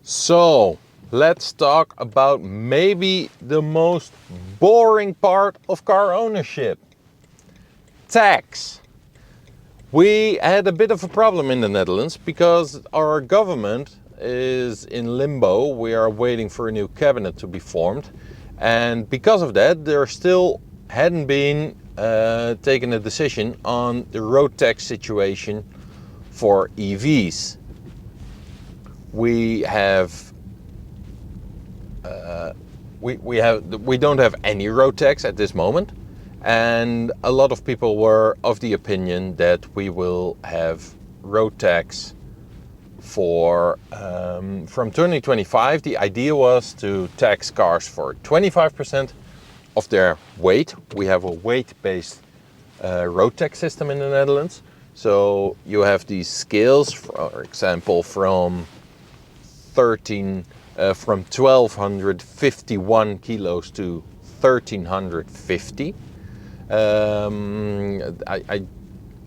So, let's talk about maybe the most boring part of car ownership. Tax. We had a bit of a problem in the Netherlands because our government is in limbo. We are waiting for a new cabinet to be formed. And because of that, there still hadn't been taken a decision on the road tax situation for EVs. We don't have any road tax at this moment, and a lot of people were of the opinion that we will have road tax for from 2025. The idea was to tax cars for 25% of their weight. We have a weight-based road tax system in the Netherlands. So you have these scales, for example, from 1251 kilos to 1350.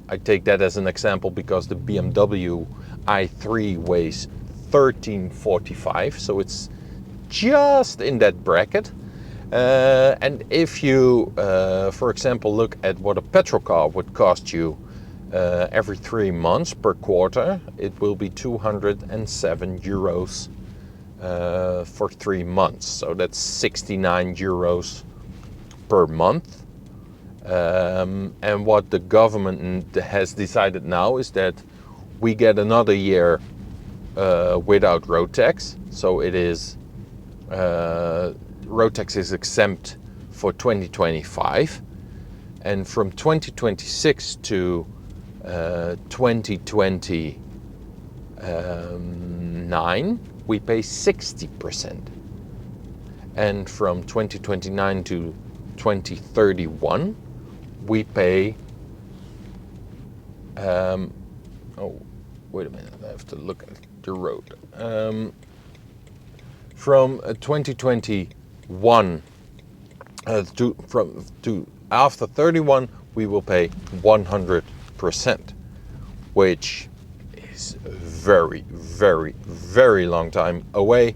I take that as an example because the BMW i3 weighs 1345, so it's just in that bracket. And if you, for example, look at what a petrol car would cost you every 3 months per quarter, it will be 207 euros for 3 months. So that's 69 euros per month. And what the government has decided now is that we get another year without road tax. So it is road tax is exempt for 2025, and from 2026 to 2029 we pay 60%, and from 2029 to 2031 we pay oh wait a minute, I have to look at the road. From 2021 to after 31 we will pay 100%, which is a very, very, very long time away,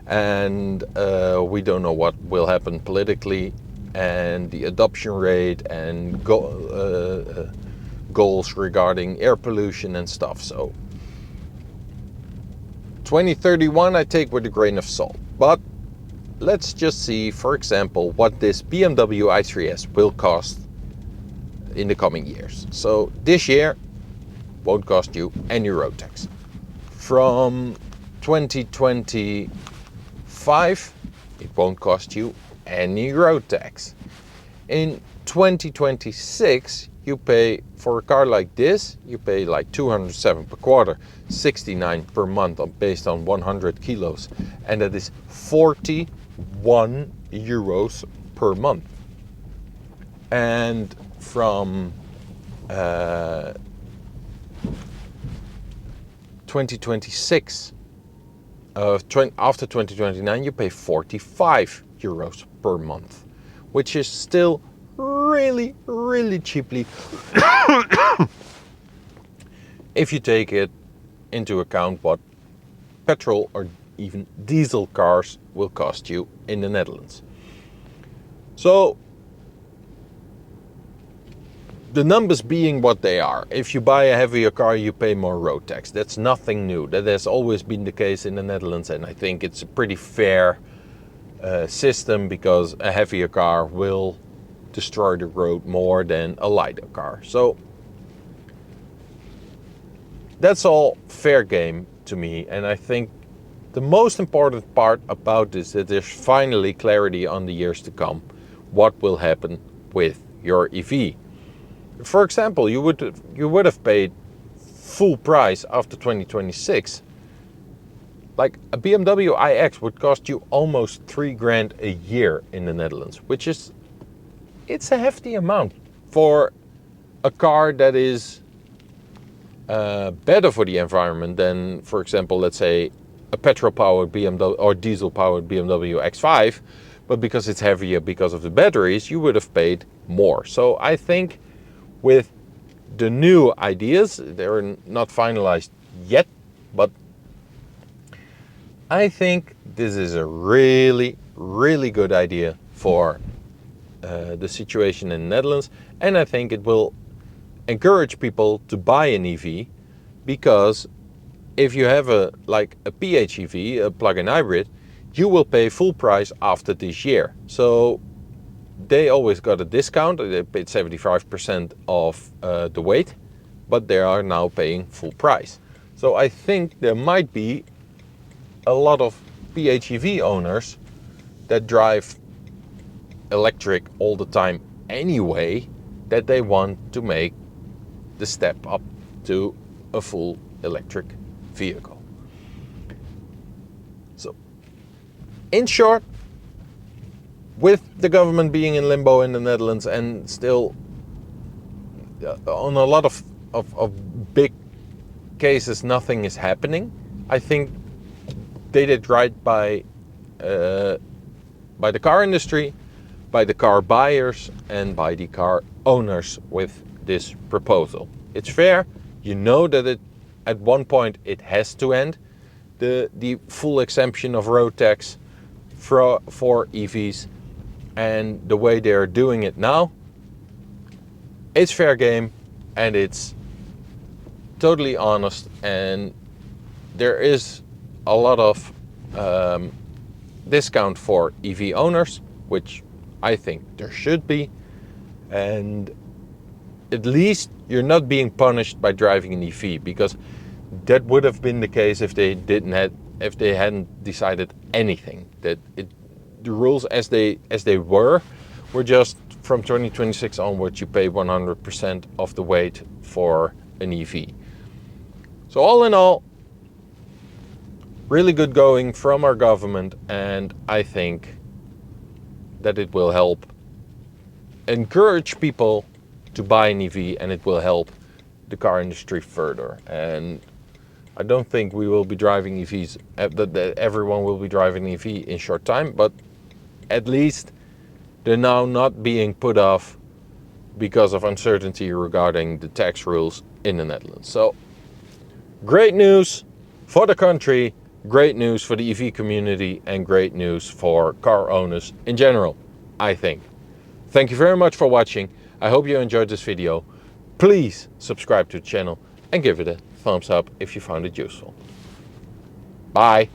and we don't know what will happen politically and the adoption rate and goals regarding air pollution and stuff. So 2031 I take with a grain of salt, but let's just see, for example, what this BMW i3S will cost in the coming years. So this year won't cost you any road tax. From 2025 it won't cost you any road tax. In 2026 you pay, for a car like this, you pay like 207 per quarter, 69 per month based on 100 kilos, and that is 41 euros per month. And from 2026, after 2029, you pay 45 euros per month, which is still really, really cheaply if you take it into account what petrol or even diesel cars will cost you in the Netherlands. So the numbers being what they are, if you buy a heavier car you pay more road tax. That's nothing new. That has always been the case in the Netherlands, and I think it's a pretty fair system because a heavier car will destroy the road more than a lighter car. So that's all fair game to me, and I think the most important part about this is that there's finally clarity on the years to come, what will happen with your EV. For example, you would have paid full price after 2026. Like a BMW iX would cost you almost 3 grand a year in the Netherlands, which is, it's a hefty amount for a car that is better for the environment than, for example, let's say a petrol-powered BMW or diesel-powered BMW X5, but because it's heavier because of the batteries, you would have paid more. So I think with the new ideas, they're not finalized yet, but I think this is a really, really good idea for the situation in the Netherlands, and I think it will encourage people to buy an EV, because if you have a PHEV, a plug-in hybrid, you will pay full price after this year. So they always got a discount. They paid 75% of the weight, but they are now paying full price. So I think there might be a lot of PHEV owners that drive electric all the time anyway, that they want to make the step up to a full electric vehicle. So, in short, with the government being in limbo in the Netherlands and still on a lot of big cases, nothing is happening, I think they did right by the car industry, by the car buyers, and by the car owners with this proposal. It's fair. You know that at one point it has to end. The full exemption of road tax for EVs, and the way they are doing it now, it's fair game, and it's totally honest, and there is a lot of discount for EV owners, which I think there should be, and at least you're not being punished by driving an EV, because that would have been the case if they hadn't decided anything. The rules as they were just from 2026 onwards, you pay 100% of the weight for an EV. So all in all, really good going from our government, and I think that it will help encourage people to buy an EV, and it will help the car industry further. And I don't think we will be driving EVs, that everyone will be driving an EV in short time, but at least they're now not being put off because of uncertainty regarding the tax rules in the Netherlands. So great news for the country, great news for the EV community, and great news for car owners in general, I think. Thank you very much for watching. I hope you enjoyed this video. Please subscribe to the channel and give it a thumbs up if you found it useful. Bye.